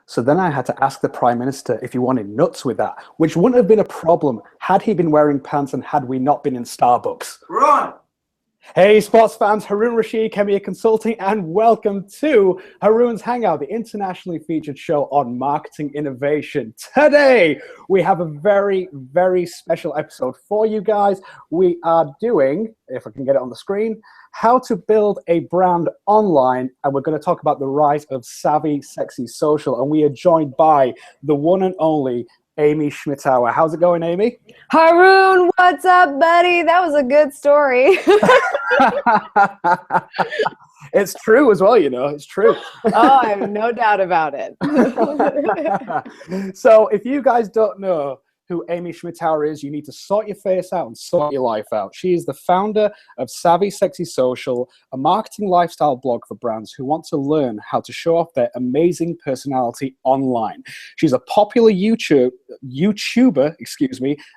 So then I had to ask the Prime Minister if he wanted nuts with that, which wouldn't have been a problem had he been wearing pants and had we not been in Starbucks. Run! Hey, sports fans, Haroon Rashid, Khemeia Consulting, and welcome to Haroon's Hangout, the internationally featured show on marketing innovation. Today, we have a very, very special episode for you guys. We are doing, if I can get it on the screen, how to build a brand online, and we're going to talk about the rise of savvy, sexy social, and we are joined by the one and only Amy Schmittauer. How's it going, Amy? Haroon, what's up, buddy? That was a good story. It's true as well, you know, it's true. Oh, I have no doubt about it. So if you guys don't know who Amy Schmittauer is, you need to sort your face out and sort your life out. She is the founder of Savvy Sexy Social, a marketing lifestyle blog for brands who want to learn how to show off their amazing personality online. She's a popular YouTuber,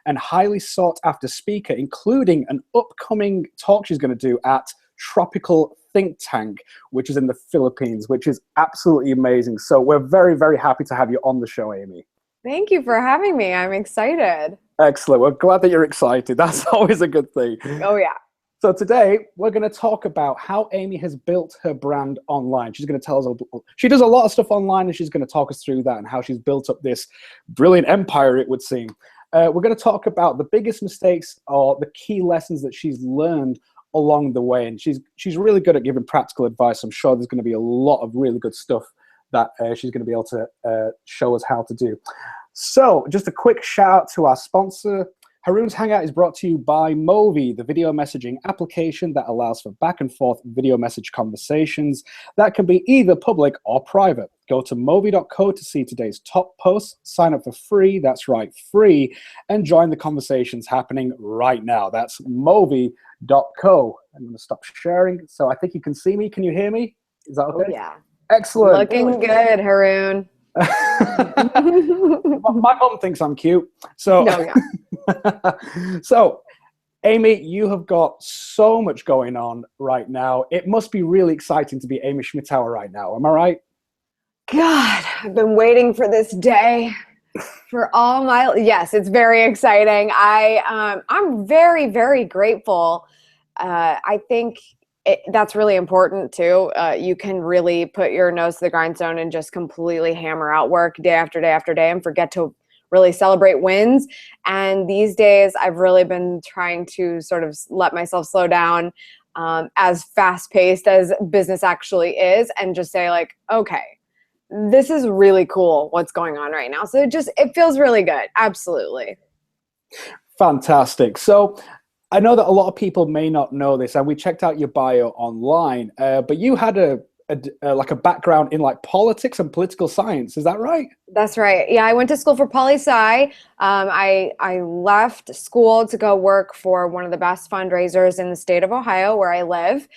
and highly sought after speaker, including an upcoming talk she's going to do at Tropical Think Tank, which is in the Philippines, which is absolutely amazing. So we're very, very happy to have you on the show, Amy. Thank you for having me. I'm excited. Excellent. We're glad that you're excited. That's always a good thing. Oh, yeah. So today, we're going to talk about how Amy has built her brand online. She's going to tell us, she does a lot of stuff online, and she's going to talk us through that and how she's built up this brilliant empire, it would seem. We're going to talk about the biggest mistakes or the key lessons that she's learned along the way. And she's really good at giving practical advice. I'm sure there's going to be a lot of really good stuff that she's going to be able to show us how to do. So just a quick shout out to our sponsor. Haroon's Hangout is brought to you by Movi, the video messaging application that allows for back and forth video message conversations that can be either public or private. Go to movi.co to see today's top posts, sign up for free, that's right, free, and join the conversations happening right now. That's movi.co. I'm going to stop sharing. So I think you can see me. Can you hear me? Is that okay? Oh, yeah. Excellent. Looking good, Haroon. My mom thinks I'm cute. So, No, yeah. So, Amy, you have got so much going on right now. It must be really exciting to be Amy Schmittauer right now. Am I right? God, I've been waiting for this day for all my, yes, it's very exciting. I'm very, very grateful. I think that's really important too. You can really put your nose to the grindstone and just completely hammer out work day after day after day and forget to really celebrate wins. And these days I've really been trying to sort of let myself slow down as fast-paced as business actually is, and just say like, okay, this is really cool what's going on right now. So it feels really good. Absolutely. Fantastic. So I know that a lot of people may not know this, and we checked out your bio online, but you had a background in like politics and political science. Is that right? That's right. Yeah, I went to school for poli-sci. I left school to go work for one of the best fundraisers in the state of Ohio, where I live.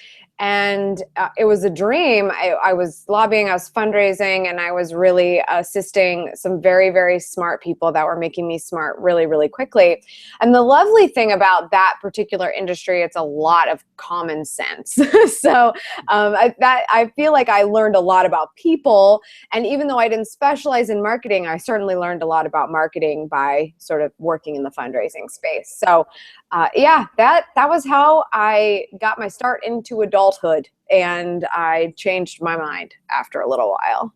And it was a dream. I was lobbying, I was fundraising, and I was really assisting some very, very smart people that were making me smart really, really quickly. And the lovely thing about that particular industry, it's a lot of common sense. So I feel like I learned a lot about people. And even though I didn't specialize in marketing, I certainly learned a lot about marketing by sort of working in the fundraising space. So yeah, that was how I got my start into adulthood, and I changed my mind after a little while.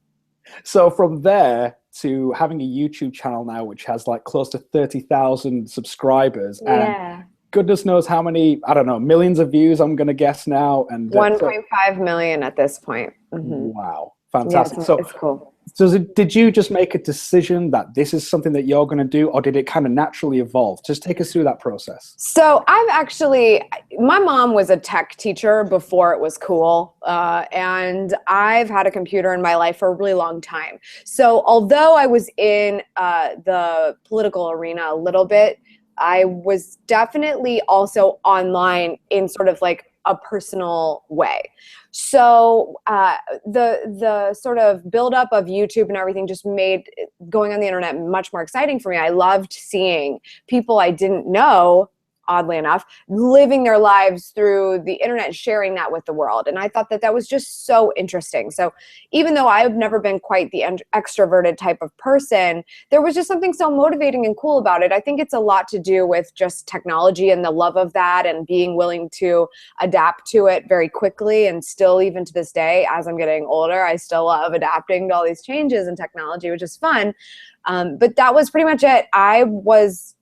So from there to having a YouTube channel now, which has like close to 30,000 subscribers, Yeah. and goodness knows how many, I don't know, millions of views, I'm going to guess now. And 1.5 million at this point. Mm-hmm. Wow, fantastic. Yeah, it's cool. So did you just make a decision that this is something that you're going to do, or did it kind of naturally evolve? Just take us through that process. So my mom was a tech teacher before it was cool. And I've had a computer in my life for a really long time. So although I was in the political arena a little bit, I was definitely also online in sort of like a personal way. So the sort of buildup of YouTube and everything just made going on the internet much more exciting for me. I loved seeing people I didn't know oddly enough, living their lives through the internet, sharing that with the world. And I thought that that was just so interesting. So even though I've never been quite the extroverted type of person, there was just something so motivating and cool about it. I think it's a lot to do with just technology and the love of that and being willing to adapt to it very quickly. And still, even to this day, as I'm getting older, I still love adapting to all these changes in technology, which is fun. But that was pretty much it. I was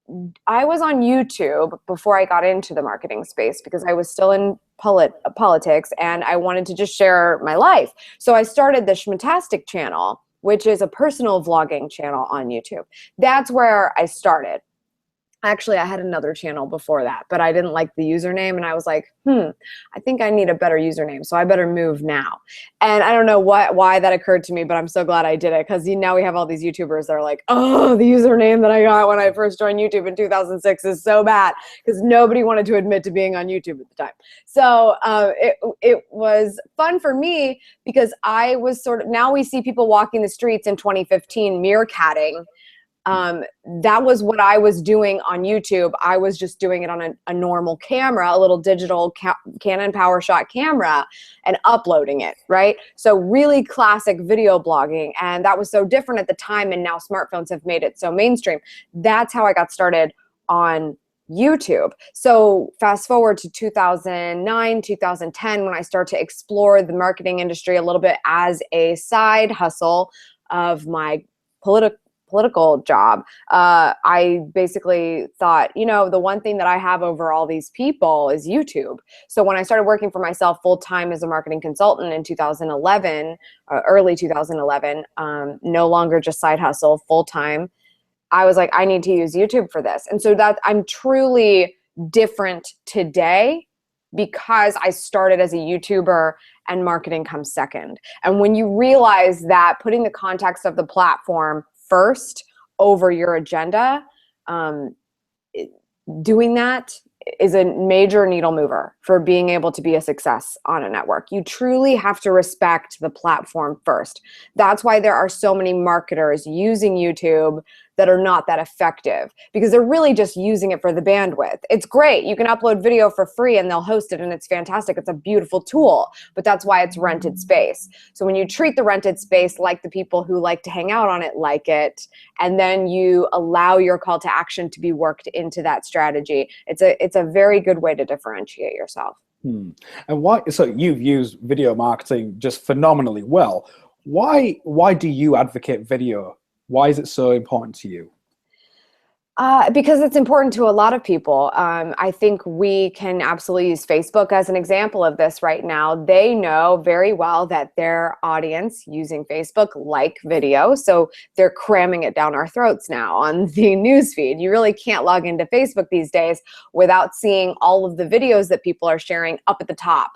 on YouTube before I got into the marketing space because I was still in politics and I wanted to just share my life. So I started the Schmittastic channel, which is a personal vlogging channel on YouTube. That's where I started. Actually, I had another channel before that, but I didn't like the username, and I was like, I think I need a better username, so I better move now. And I don't know why that occurred to me, but I'm so glad I did it, because now we have all these YouTubers that are like, oh, the username that I got when I first joined YouTube in 2006 is so bad, because nobody wanted to admit to being on YouTube at the time. So it was fun for me, because I was now we see people walking the streets in 2015 meerkatting. That was what I was doing on YouTube. I was just doing it on a normal camera, a little digital Canon PowerShot camera, and uploading it, right? So really classic video blogging. And that was so different at the time, and now smartphones have made it so mainstream. That's how I got started on YouTube. So fast forward to 2009, 2010, when I start to explore the marketing industry a little bit as a side hustle of my political job. I basically thought, the one thing that I have over all these people is YouTube. So when I started working for myself full-time as a marketing consultant in 2011, early 2011, no longer just side hustle, full-time, I was like, I need to use YouTube for this. And so that I'm truly different today because I started as a YouTuber and marketing comes second. And when you realize that putting the context of the platform first over your agenda, doing that is a major needle mover for being able to be a success on a network. You truly have to respect the platform first. That's why there are so many marketers using YouTube that are not that effective, because they're really just using it for the bandwidth. It's great. You can upload video for free and they'll host it and it's fantastic. It's a beautiful tool, but that's why it's rented space. So when you treat the rented space like the people who like to hang out on it like it, and then you allow your call to action to be worked into that strategy, it's a very good way to differentiate yourself. And why? So you've used video marketing just phenomenally well. Why do you advocate video? Why is it so important to you? Because it's important to a lot of people. I think we can absolutely use Facebook as an example of this right now. They know very well that their audience using Facebook like video, so they're cramming it down our throats now on the newsfeed. You really can't log into Facebook these days without seeing all of the videos that people are sharing up at the top.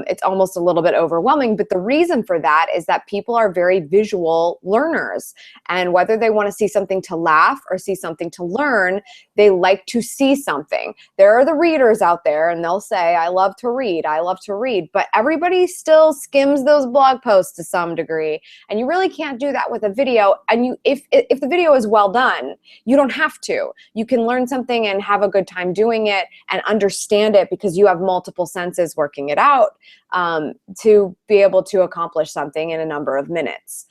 It's almost a little bit overwhelming, but the reason for that is that people are very visual learners, and whether they want to see something to laugh or see something to learn, they like to see something. There are the readers out there, and they'll say, I love to read, but everybody still skims those blog posts to some degree, and you really can't do that with a video. And if the video is well done, you don't have to. You can learn something and have a good time doing it and understand it because you have multiple senses working it out. To be able to accomplish something in a number of minutes,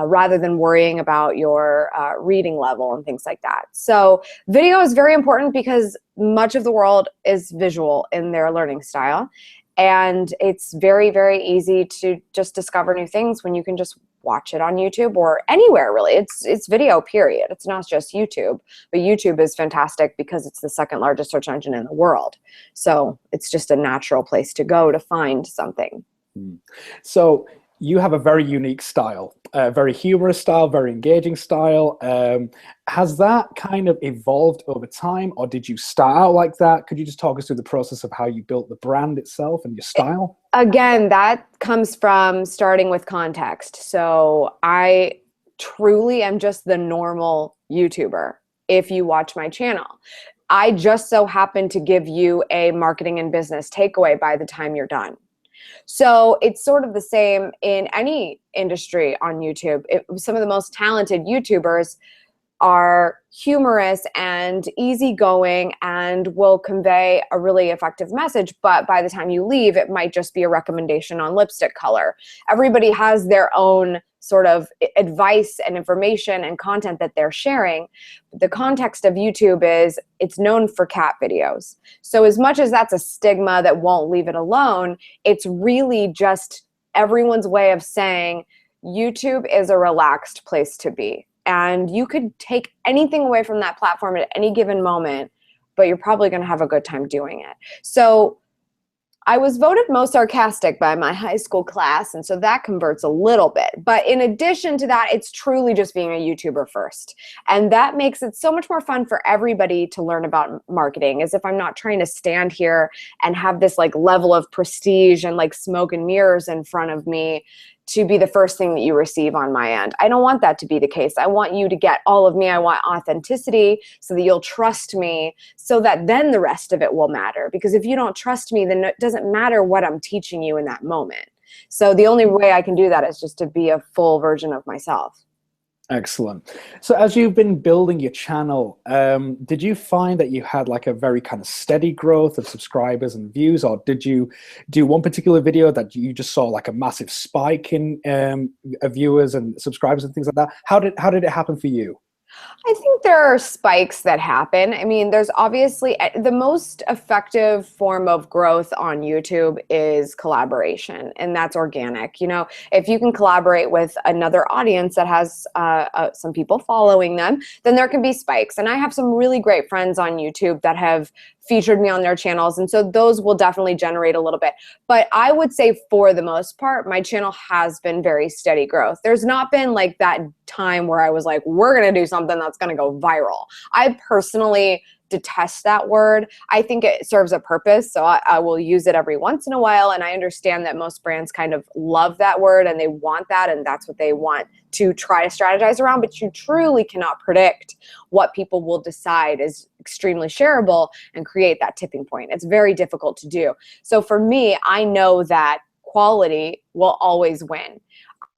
rather than worrying about your reading level and things like that. So video is very important because much of the world is visual in their learning style. And it's very, very easy to just discover new things when you can just watch it on YouTube or anywhere, really. It's video, period. It's not just YouTube, but YouTube is fantastic because it's the second largest search engine in the world. So it's just a natural place to go to find something. So you have a very unique style, a very humorous style, very engaging style. Has that kind of evolved over time, or did you start out like that? Could you just talk us through the process of how you built the brand itself and your style? Again, that comes from starting with context. So I truly am just the normal YouTuber if you watch my channel. I just so happen to give you a marketing and business takeaway by the time you're done. So it's sort of the same in any industry on YouTube. Some of the most talented YouTubers are humorous and easygoing and will convey a really effective message, but by the time you leave, it might just be a recommendation on lipstick color. Everybody has their own sort of advice and information and content that they're sharing. The context of YouTube is it's known for cat videos. So as much as that's a stigma that won't leave it alone, it's really just everyone's way of saying YouTube is a relaxed place to be. And you could take anything away from that platform at any given moment, but you're probably going to have a good time doing it. So I was voted most sarcastic by my high school class, and so that converts a little bit. But in addition to that, it's truly just being a YouTuber first. And that makes it so much more fun for everybody to learn about marketing, as if I'm not trying to stand here and have this like level of prestige and like smoke and mirrors in front of me to be the first thing that you receive on my end. I don't want that to be the case. I want you to get all of me. I want authenticity so that you'll trust me, so that then the rest of it will matter. Because if you don't trust me, then it doesn't matter what I'm teaching you in that moment. So the only way I can do that is just to be a full version of myself. Excellent. So as you've been building your channel, did you find that you had like a very kind of steady growth of subscribers and views, or did you do one particular video that you just saw like a massive spike in viewers and subscribers and things like that? How did it happen for you? I think there are spikes that happen. I mean, there's obviously the most effective form of growth on YouTube is collaboration, and that's organic. You know, if you can collaborate with another audience that has some people following them, then there can be spikes. And I have some really great friends on YouTube that have featured me on their channels, and so those will definitely generate a little bit. But I would say for the most part, my channel has been very steady growth. There's not been like that time where I was like, we're gonna do something that's gonna go viral. I personally detest that word. I think it serves a purpose, so I will use it every once in a while, and I understand that most brands kind of love that word and they want that, and that's what they want to try to strategize around, but you truly cannot predict what people will decide is extremely shareable and create that tipping point. It's very difficult to do. So for me, I know that quality will always win.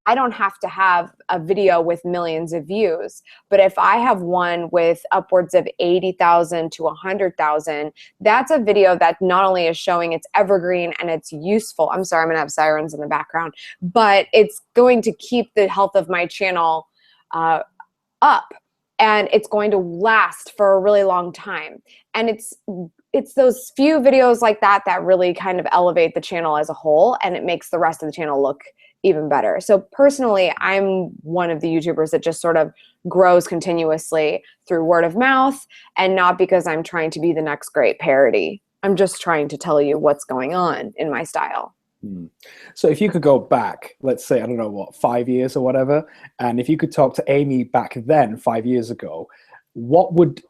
I don't have to have a video with millions of views, but if I have one with upwards of 80,000 to 100,000, that's a video that not only is showing it's evergreen and it's useful. I'm sorry, I'm gonna have sirens in the background, but it's going to keep the health of my channel up, and it's going to last for a really long time. And it's those few videos like that that really kind of elevate the channel as a whole, and it makes the rest of the channel look even better. So personally, I'm one of the YouTubers that just sort of grows continuously through word of mouth, and not because I'm trying to be the next great parody. I'm just trying to tell you what's going on in my style. So if you could go back, let's say, I don't know what, 5 years or whatever, and if you could talk to Amy back then, 5 years ago, what would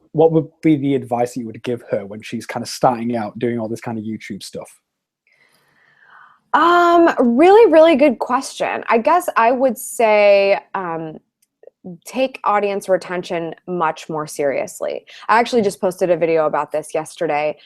be the advice that you would give her when she's kind of starting out doing all this kind of YouTube stuff? Really, really good question. I guess I would say take audience retention much more seriously. I actually just posted a video about this yesterday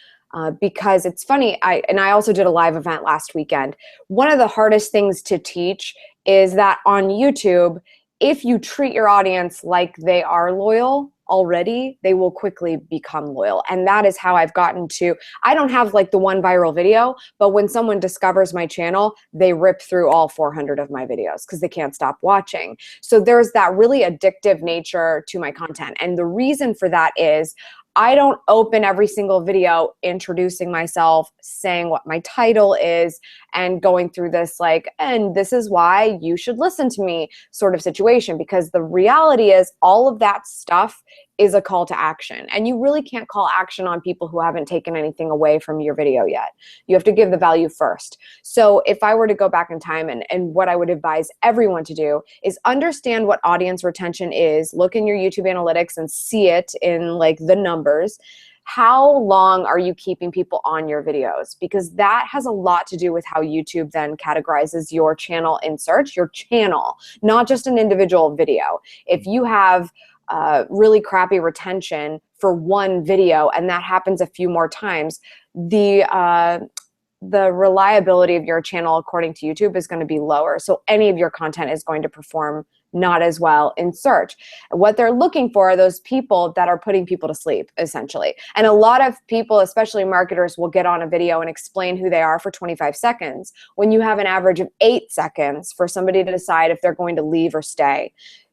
because it's funny. I also did a live event last weekend. One of the hardest things to teach is that on YouTube, if you treat your audience like they are loyal already, they will quickly become loyal. And that is how I've gotten to, I don't have like the one viral video, but when someone discovers my channel, they rip through all 400 of my videos because they can't stop watching. So there's that really addictive nature to my content. And the reason for that is I don't open every single video introducing myself, saying what my title is, and going through this like, and this is why you should listen to me sort of situation, because the reality is all of that stuff is a call to action. And you really can't call action on people who haven't taken anything away from your video yet. You have to give the value first. So if I were to go back in time, and what I would advise everyone to do is understand what audience retention is, look in your YouTube analytics and see it in like the numbers. How long are you keeping people on your videos? Because that has a lot to do with how YouTube then categorizes your channel in search, your channel, not just an individual video. If you have really crappy retention for one video, and that happens a few more times, the the reliability of your channel according to YouTube is going to be lower. So any of your content is going to perform not as well in search. What they're looking for are those people that are putting people to sleep, essentially. And a lot of people, especially marketers, will get on a video and explain who they are for 25 seconds when you have an average of 8 seconds for somebody to decide if they're going to leave or stay.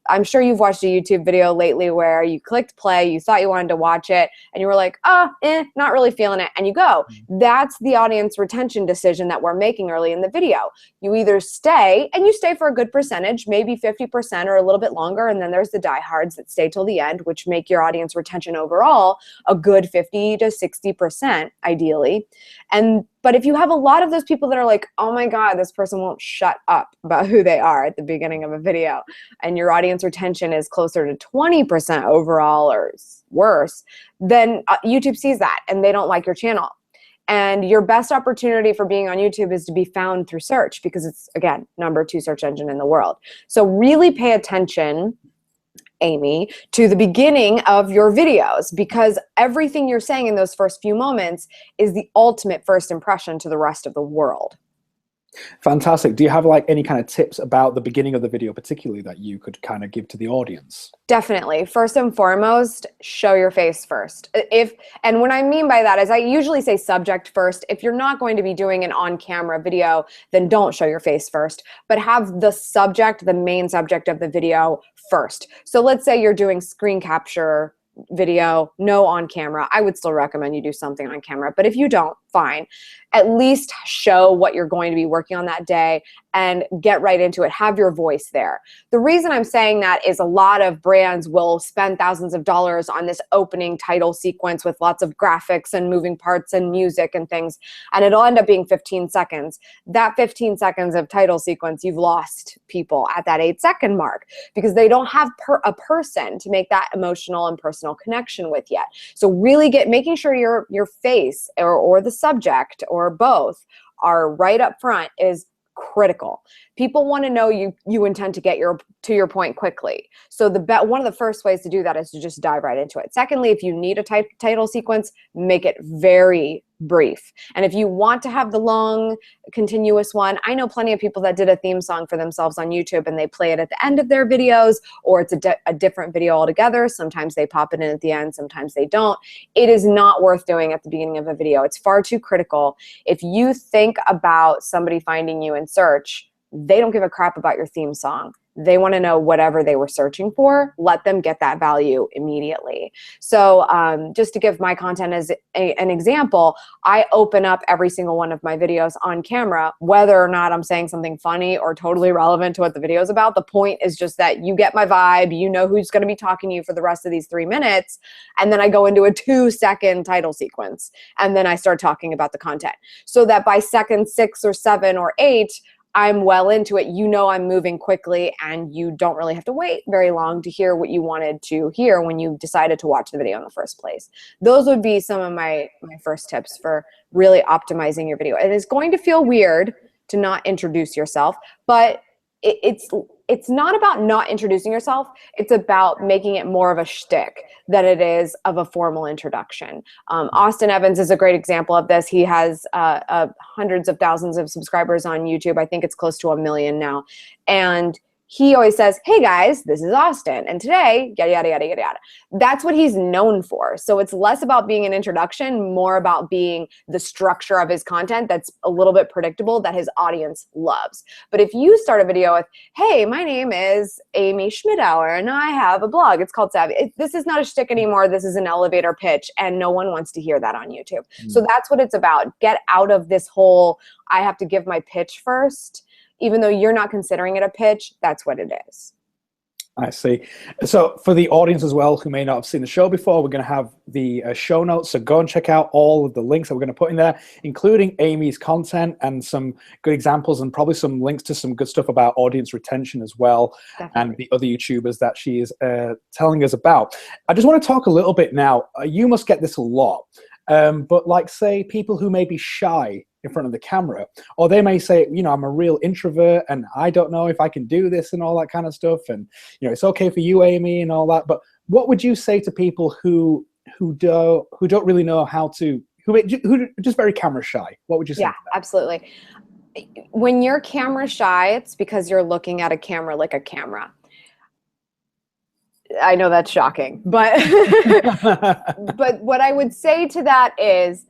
I'm sure you've watched a YouTube video lately where you clicked play, you thought you wanted to watch it, and you were like, not really feeling it, and you go. That's the audience retention decision that we're making early in the video. You either stay, and you stay for a good percentage, maybe 50% or a little bit longer, and then there's the diehards that stay till the end, which make your audience retention overall a good 50 to 60%, ideally. But if you have a lot of those people that are like, oh my God, this person won't shut up about who they are at the beginning of a video, and your audience retention is closer to 20% overall or worse, then YouTube sees that and they don't like your channel. And your best opportunity for being on YouTube is to be found through search, because it's, again, #2 search engine in the world. So really pay attention, Amy, to the beginning of your videos, because everything you're saying in those first few moments is the ultimate first impression to the rest of the world. Fantastic. Do you have like any kind of tips about the beginning of the video particularly that you could kind of give to the audience? Definitely. First and foremost, show your face first. And what I mean by that is I usually say subject first. If you're not going to be doing an on-camera video, then don't show your face first, but have the subject, the main subject of the video first. So let's say you're doing screen capture video, no on camera. I would still recommend you do something on camera, but if you don't, fine. At least show what you're going to be working on that day and get right into it. Have your voice there. The reason I'm saying that is a lot of brands will spend thousands of dollars on this opening title sequence with lots of graphics and moving parts and music and things, and it'll end up being 15 seconds. That 15 seconds of title sequence, you've lost people at that 8-second mark because they don't have a person to make that emotional and personal connection with yet. So really making sure your face or the subject or both are right up front is critical. People want to know you intend to get to your point quickly. So one of the first ways to do that is to just dive right into it. Secondly, if you need a title sequence, make it very brief. And if you want to have the long, continuous one, I know plenty of people that did a theme song for themselves on YouTube and they play it at the end of their videos, or it's a different video altogether. Sometimes they pop it in at the end, sometimes they don't. It is not worth doing at the beginning of a video. It's far too critical. If you think about somebody finding you in search, they don't give a crap about your theme song. They want to know whatever they were searching for. Let them get that value immediately. So just to give my content as an example, I open up every single one of my videos on camera, whether or not I'm saying something funny or totally relevant to what the video is about. The point is just that you get my vibe, you know who's going to be talking to you for the rest of these 3 minutes, and then I go into a 2-second title sequence, and then I start talking about the content. So that by second 6 or 7 or 8, I'm well into it. You know I'm moving quickly, and you don't really have to wait very long to hear what you wanted to hear when you decided to watch the video in the first place. Those would be some of my first tips for really optimizing your video. It is going to feel weird to not introduce yourself, but it's not about not introducing yourself. It's about making it more of a shtick than it is of a formal introduction. Austin Evans is a great example of this. He has hundreds of thousands of subscribers on YouTube. I think it's close to 1 million now. And he always says, hey guys, this is Austin, and today, yada, yada, yada, yada, yada. That's what he's known for. So it's less about being an introduction, more about being the structure of his content that's a little bit predictable that his audience loves. But if you start a video with, hey, my name is Amy Schmittauer, and I have a blog, it's called Savvy. This is not a shtick anymore. This is an elevator pitch, and no one wants to hear that on YouTube. So that's what it's about. Get out of this whole, I have to give my pitch first. Even though you're not considering it a pitch, that's what it is. I see. So for the audience as well who may not have seen the show before, we're going to have the show notes. So go and check out all of the links that we're going to put in there, including Amy's content and some good examples and probably some links to some good stuff about audience retention as well. Definitely. And the other YouTubers that she is telling us about. I just want to talk a little bit now. You must get this a lot. But like, say, people who may be shy in front of the camera, or they may say, you know, I'm a real introvert and I don't know if I can do this and all that kind of stuff, and you know, it's okay for you, Amy, and all that. But what would you say to people who don't really know how to who are just very camera shy, what would you say? Yeah, absolutely. When you're camera shy, it's because you're looking at a camera like a camera. I know that's shocking, but but what I would say to that is,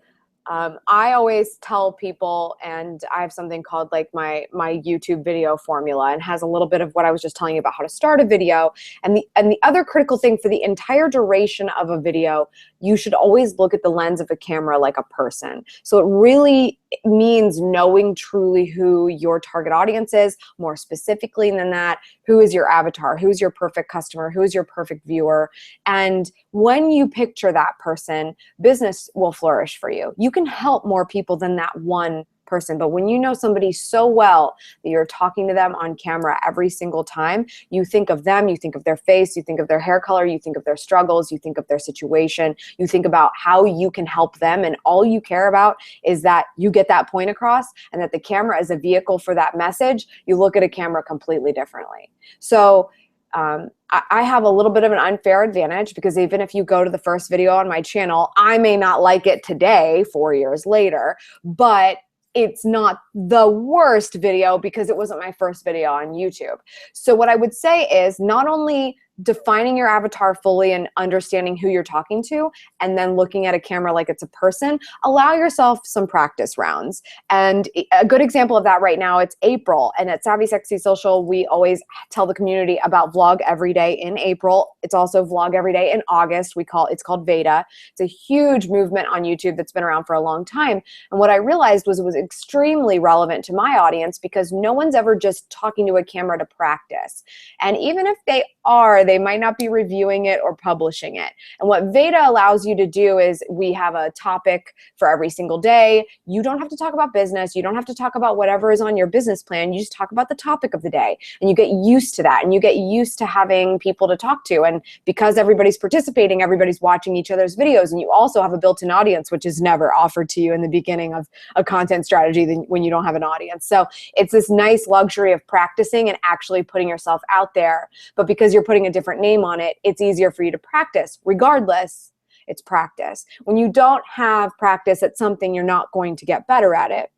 I always tell people, and I have something called like my YouTube video formula, and has a little bit of what I was just telling you about how to start a video. And the other critical thing for the entire duration of a video, you should always look at the lens of a camera like a person. So it really means knowing truly who your target audience is, more specifically than that, who is your avatar, who is your perfect customer, who is your perfect viewer. And when you picture that person, business will flourish for you. You can help more people than that one person, but when you know somebody so well that you're talking to them on camera every single time, you think of them, you think of their face, you think of their hair color, you think of their struggles, you think of their situation, you think about how you can help them, and all you care about is that you get that point across, and that the camera is a vehicle for that message. You look at a camera completely differently. So I have a little bit of an unfair advantage, because even if you go to the first video on my channel, I may not like it today, 4 years later, but it's not the worst video because it wasn't my first video on YouTube. So what I would say is not only defining your avatar fully and understanding who you're talking to, and then looking at a camera like it's a person, allow yourself some practice rounds. And a good example of that right now, it's April, and at Savvy Sexy Social, we always tell the community about vlog every day in April. It's also vlog every day in August. It's called Veda. It's a huge movement on YouTube that's been around for a long time. And what I realized was it was extremely relevant to my audience, because no one's ever just talking to a camera to practice. And even if they are, they might not be reviewing it or publishing it. And what Veda allows you to do is, we have a topic for every single day. You don't have to talk about business. You don't have to talk about whatever is on your business plan. You just talk about the topic of the day, and you get used to that, and you get used to having people to talk to. And because everybody's participating, everybody's watching each other's videos, and you also have a built-in audience, which is never offered to you in the beginning of a content strategy when you don't have an audience. So it's this nice luxury of practicing and actually putting yourself out there. But because you're putting a different name on it, it's easier for you to practice. Regardless, it's practice. When you don't have practice at something, you're not going to get better at it.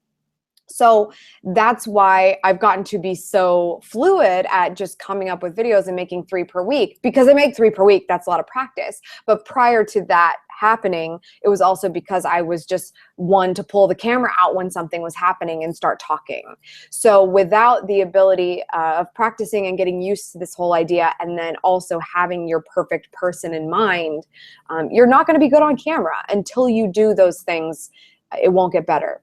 So that's why I've gotten to be so fluid at just coming up with videos and making 3 per week, because I make 3 per week. That's a lot of practice. But prior to that happening, it was also because I was just one to pull the camera out when something was happening and start talking. So without the ability of practicing and getting used to this whole idea, and then also having your perfect person in mind, you're not going to be good on camera. Until you do those things, it won't get better.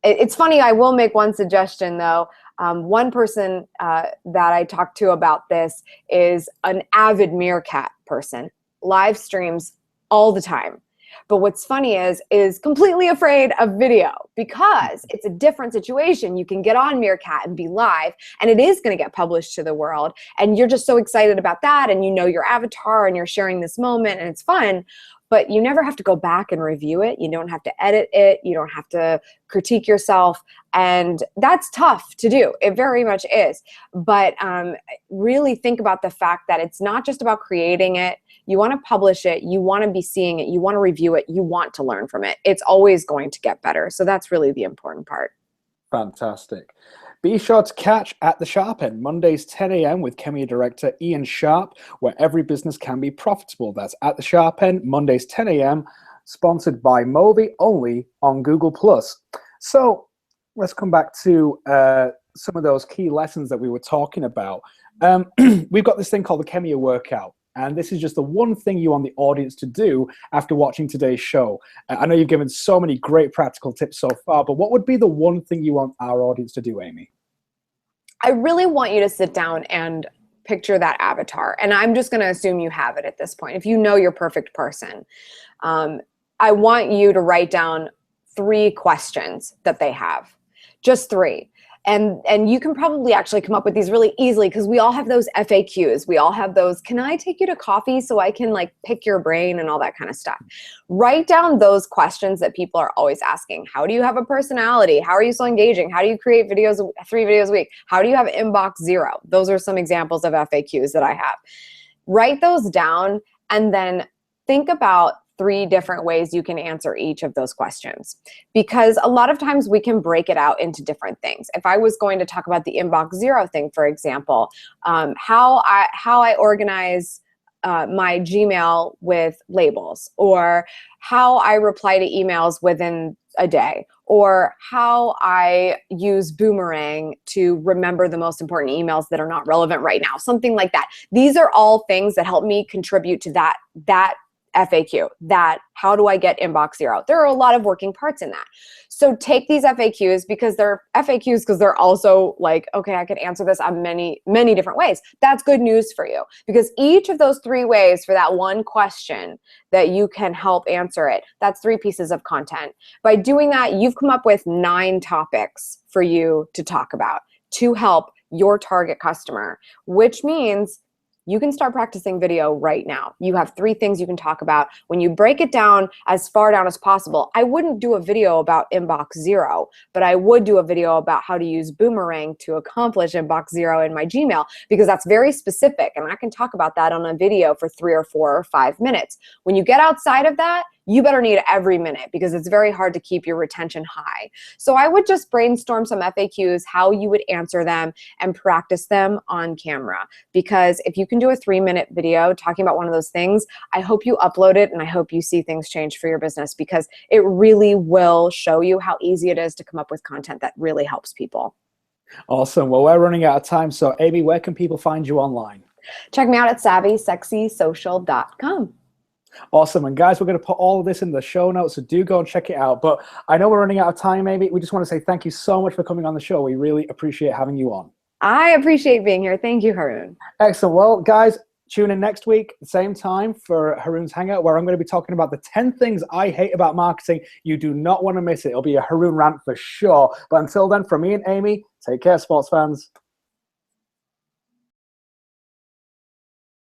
It's funny, I will make one suggestion though. One person that I talked to about this is an avid Meerkat person, live streams all the time. But what's funny is completely afraid of video, because it's a different situation. You can get on Meerkat and be live, and it is going to get published to the world. And you're just so excited about that, and you know your avatar, and you're sharing this moment, and it's fun. But you never have to go back and review it. You don't have to edit it. You don't have to critique yourself. And that's tough to do. It very much is. But really think about the fact that it's not just about creating it. You want to publish it. You want to be seeing it. You want to review it. You want to learn from it. It's always going to get better. So that's really the important part. Fantastic. Be sure to catch At the Sharp End, Mondays 10 a.m. with Khemeia director Ian Sharp, where every business can be profitable. That's At the Sharp End, Mondays 10 a.m., sponsored by Movi, only on Google+. So let's come back to some of those key lessons that we were talking about. We've got this thing called the Khemeia workout. And this is just the one thing you want the audience to do after watching today's show. I know you've given so many great practical tips so far, but what would be the one thing you want our audience to do, Amy? I really want you to sit down and picture that avatar. And I'm just going to assume you have it at this point. If you know your perfect person, I want you to write down 3 questions that they have. Just 3. And you can probably actually come up with these really easily, because we all have those FAQs. We all have those, can I take you to coffee so I can like pick your brain and all that kind of stuff. Write down those questions that people are always asking. How do you have a personality? How are you so engaging? How do you create videos, 3 videos a week? How do you have inbox 0? Those are some examples of FAQs that I have. Write those down, and then think about 3 different ways you can answer each of those questions. Because a lot of times we can break it out into different things. If I was going to talk about the inbox zero thing, for example, how I organize my Gmail with labels, or how I reply to emails within a day, or how I use Boomerang to remember the most important emails that are not relevant right now, something like that. These are all things that help me contribute to that FAQ, that how do I get inbox zero? There are a lot of working parts in that. So take these FAQs because they're FAQs because they're also like, okay, I could answer this on many, many different ways. That's good news for you because each of those 3 ways for that one question that you can help answer it, that's 3 pieces of content. By doing that, you've come up with 9 topics for you to talk about to help your target customer, which means you can start practicing video right now. You have 3 things you can talk about. When you break it down as far down as possible, I wouldn't do a video about inbox zero, but I would do a video about how to use Boomerang to accomplish inbox zero in my Gmail because that's very specific and I can talk about that on a video for 3 or 4 or 5 minutes. When you get outside of that, you better need every minute because it's very hard to keep your retention high. So I would just brainstorm some FAQs, how you would answer them, and practice them on camera. Because if you can do a 3-minute video talking about one of those things, I hope you upload it and I hope you see things change for your business because it really will show you how easy it is to come up with content that really helps people. Awesome. Well, we're running out of time. So Amy, where can people find you online? Check me out at savvysexysocial.com. Awesome. And guys, we're going to put all of this in the show notes, so do go and check it out. But I know we're running out of time, Amy. We just want to say thank you so much for coming on the show. We really appreciate having you on. I appreciate being here. Thank you, Haroon. Excellent. Well, guys, tune in next week, same time for Haroon's Hangout, where I'm going to be talking about the 10 things I hate about marketing. You do not want to miss it. It'll be a Haroon rant for sure. But until then, from me and Amy, take care, sports fans.